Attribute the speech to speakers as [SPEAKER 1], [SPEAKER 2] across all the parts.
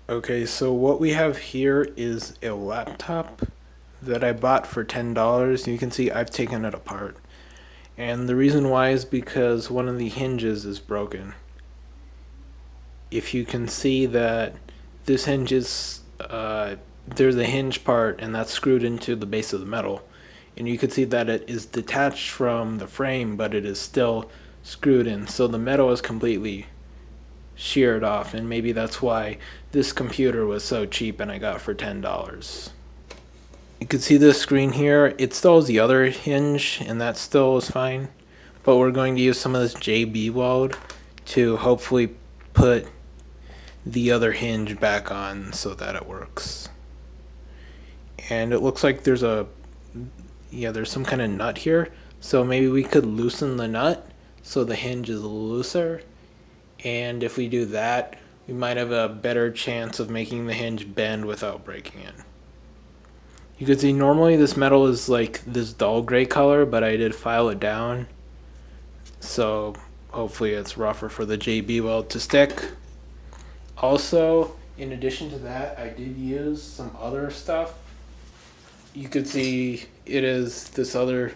[SPEAKER 1] Okay, so what we have here is a laptop that I bought for $10. You can see I've taken it apart. And the reason why is because one of the hinges is broken. If you can see that this hinge is, there's a hinge part and that's screwed into the base of the metal. And you can see that it is detached from the frame, but it is still screwed in. So the metal is completely sheared off, and maybe that's why this computer was so cheap and I got it for $10. You can see this screen here, it still has the other hinge and that still is fine, but we're going to use some of this JB-Weld to hopefully put the other hinge back on so that it works. And it looks like there's some kind of nut here, so maybe we could loosen the nut so the hinge is looser. And if we do that, we might have a better chance of making the hinge bend without breaking it. You can see normally this metal is like this dull gray color, but I did file it down. So hopefully it's rougher for the JB-Weld to stick. Also, in addition to that, I did use some other stuff. You could see it is this other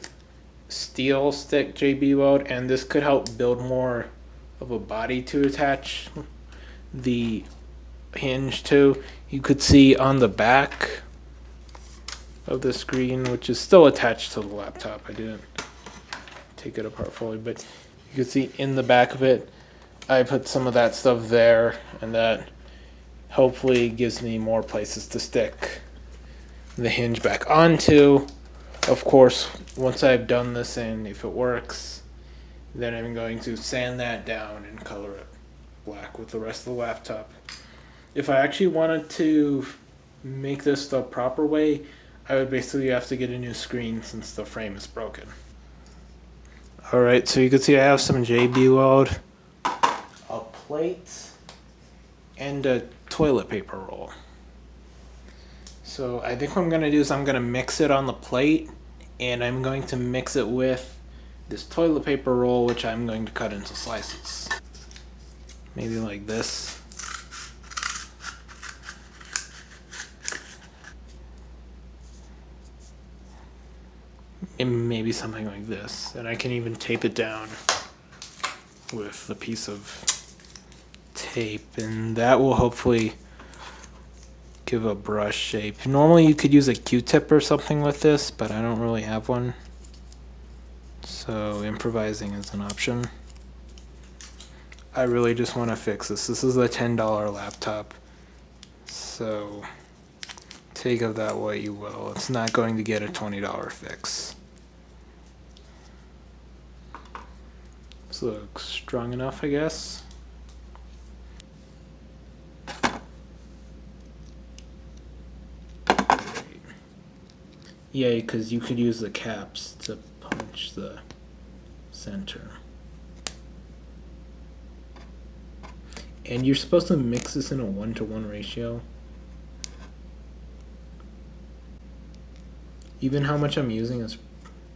[SPEAKER 1] steel stick JB-Weld, and this could help build more of a body to attach the hinge to. You could see on the back of the screen, which is still attached to the laptop, I didn't take it apart fully, but you can see in the back of it I put some of that stuff there, and that hopefully gives me more places to stick the hinge back onto. Of course, once I've done this and if it works, then I'm going to sand that down and color it black with the rest of the laptop. If I actually wanted to make this the proper way, I would basically have to get a new screen since the frame is broken. Alright, so you can see I have some JB-Weld, a plate, and a toilet paper roll. So I think what I'm going to do is I'm going to mix it on the plate, and I'm going to mix it with this toilet paper roll, which I'm going to cut into slices. Maybe like this. And maybe something like this. And I can even tape it down with a piece of tape, and that will hopefully give a brush shape. Normally you could use a Q-tip or something with this, but I don't really have one. So improvising is an option. I really just want to fix this. This is a $10 laptop. So take of that what you will. It's not going to get a $20 fix. This looks strong enough, I guess. Yeah, because you could use the caps to punch the center. And you're supposed to mix this in a 1-to-1 ratio. Even how much I'm using is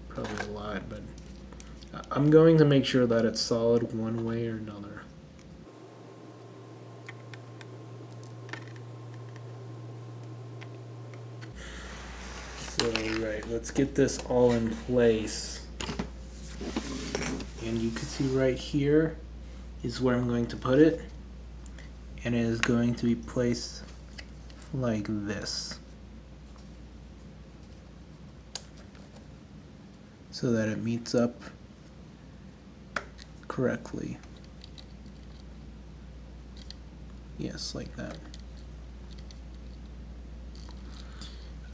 [SPEAKER 1] probably a lot, but I'm going to make sure that it's solid one way or another. So, right, let's get this all in place. And you can see right here is where I'm going to put it. And it is going to be placed like this, so that it meets up correctly. Yes, like that.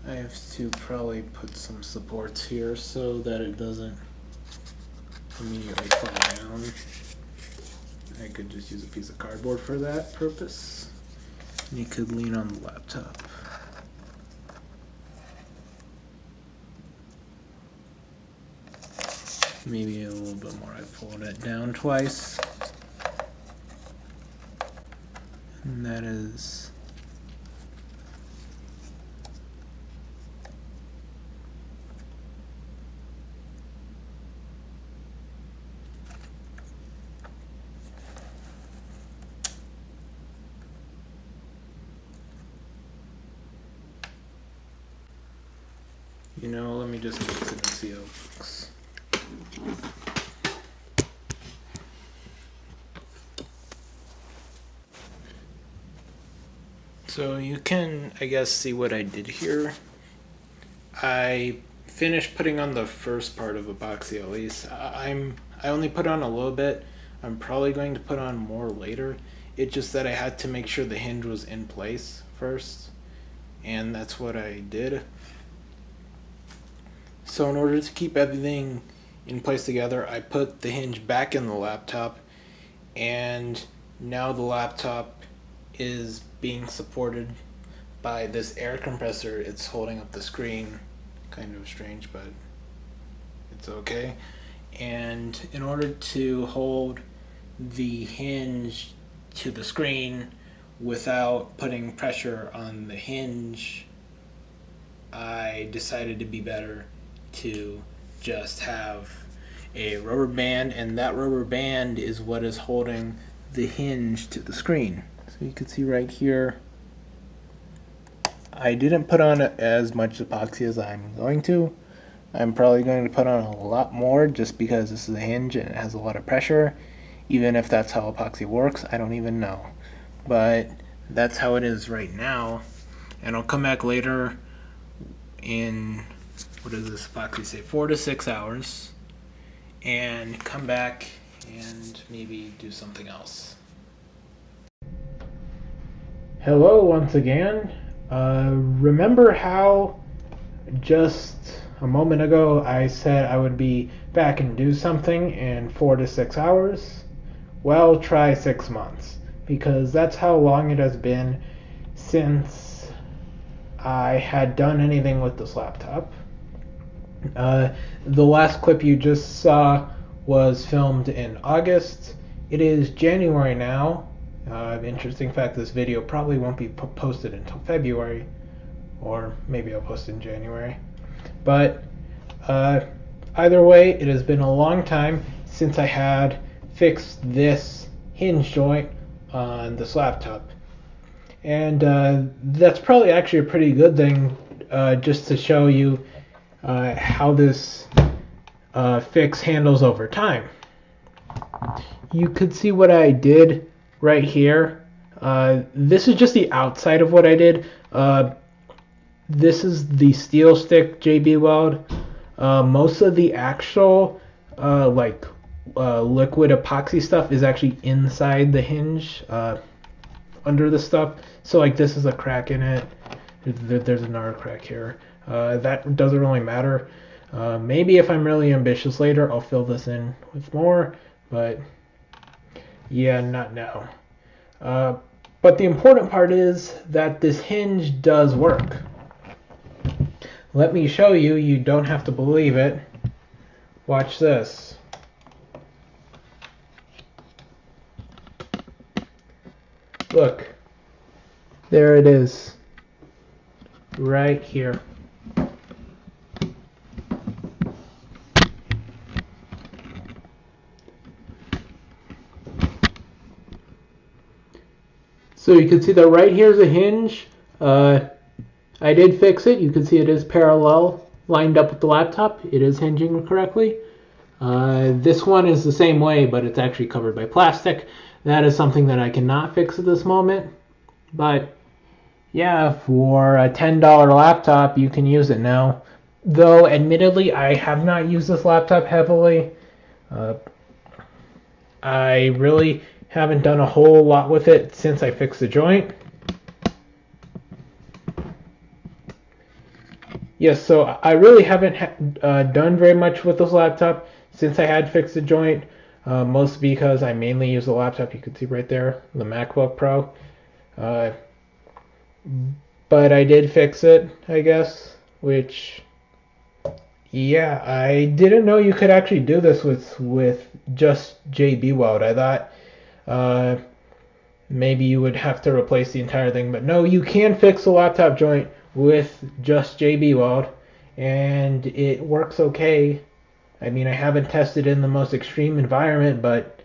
[SPEAKER 1] I have to probably put some supports here so that it doesn't immediately fall down. I could just use a piece of cardboard for that purpose. And you could lean on the laptop. Maybe a little bit more. I fold it down twice. And that is You know, let me just fix it and see how it looks. So you can, I guess, see what I did here. I finished putting on the first part of epoxy at least. I only put on a little bit. I'm probably going to put on more later. It's just that I had to make sure the hinge was in place first, and that's what I did. So in order to keep everything in place together, I put the hinge back in the laptop, and now the laptop is being supported by this air compressor. It's holding up the screen. Kind of strange, but it's okay. And in order to hold the hinge to the screen without putting pressure on the hinge, I decided to be better to just have a rubber band, and that rubber band is what is holding the hinge to the screen. So you can see right here, I didn't put on as much epoxy as I'm going to. I'm probably going to put on a lot more just because this is a hinge and it has a lot of pressure. Even if that's how epoxy works, I don't even know. But that's how it is right now. And I'll come back later in, what does this epoxy say, 4 to 6 hours, and come back and maybe do something else. Hello once again. Remember how just a moment ago I said I would be back and do something in 4 to 6 hours? Well, try 6 months, because that's how long it has been since I had done anything with this laptop. The last clip you just saw was filmed in August. It is January now. Interesting fact, this video probably won't be posted until February, or maybe I'll post it in January. But either way, it has been a long time since I had fixed this hinge joint on this laptop. And that's probably actually a pretty good thing, just to show you how this fix handles over time. You could see what I did right here. This is just the outside of what I did. This is the steel stick JB-Weld. Most of the actual liquid epoxy stuff is actually inside the hinge, under the stuff. So like this is a crack in it. There's another crack here. That doesn't really matter. Maybe if I'm really ambitious later, I'll fill this in with more, but yeah, not now. But the important part is that this hinge does work. Let me show you. You don't have to believe it. Watch this. Look. There it is. Right here. So you can see that right here is a hinge. I did fix it. You can see it is parallel, lined up with the laptop. It is hinging correctly. This one is the same way, but it's actually covered by plastic. That is something that I cannot fix at this moment. But yeah, for a $10 laptop, you can use it now. Though, admittedly, I have not used this laptop heavily. I really haven't done a whole lot with it since I fixed the joint. Yes, so I really haven't done very much with this laptop since I had fixed the joint. Mostly because I mainly use the laptop. You can see right there, the MacBook Pro. But I did fix it, I guess, which, yeah, I didn't know you could actually do this with just JB-Weld. I thought maybe you would have to replace the entire thing, but no, you can fix the laptop joint with just JB-Weld, and it works okay. I mean, I haven't tested in the most extreme environment, but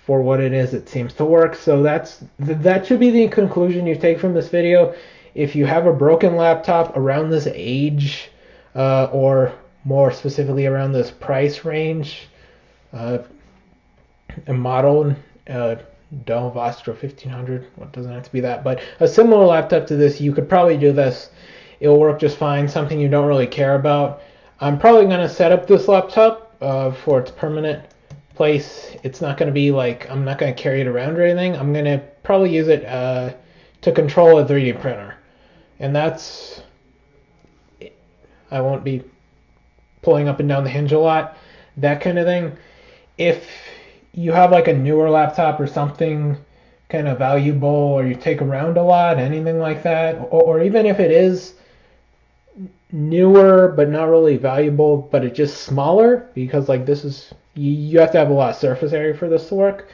[SPEAKER 1] for what it is, it seems to work. So that should be the conclusion you take from this video. if you have a broken laptop around this age, or more specifically around this price range, a model, Dell Vostro 1500, well, it doesn't have to be that, but a similar laptop to this, you could probably do this. It'll work just fine, something you don't really care about. I'm probably going to set up this laptop for its permanent place. It's not going to be like, I'm not going to carry it around or anything. I'm going to probably use it to control a 3D printer. And that's, I won't be pulling up and down the Hinge a lot, that kind of thing. If you have like a newer laptop or something kind of valuable, or you take around a lot, anything like that, or even if it is newer but not really valuable, but it's just smaller, because like this is, you have to have a lot of surface area for this to work.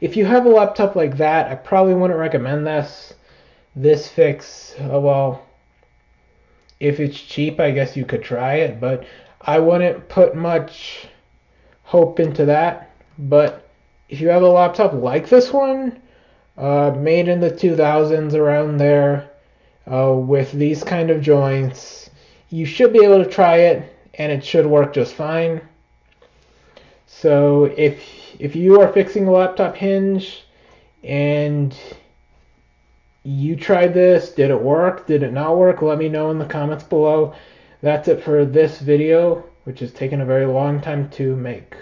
[SPEAKER 1] If you have a laptop like that, I probably wouldn't recommend this. This fix, well, if it's cheap, I guess you could try it, but I wouldn't put much hope into that. But if you have a laptop like this one, made in the 2000s, around there, with these kind of joints, you should be able to try it, and it should work just fine. So if you are fixing a laptop hinge and you tried this, did it work, did it not work, let me know in the comments below. That's it for this video, which has taken a very long time to make.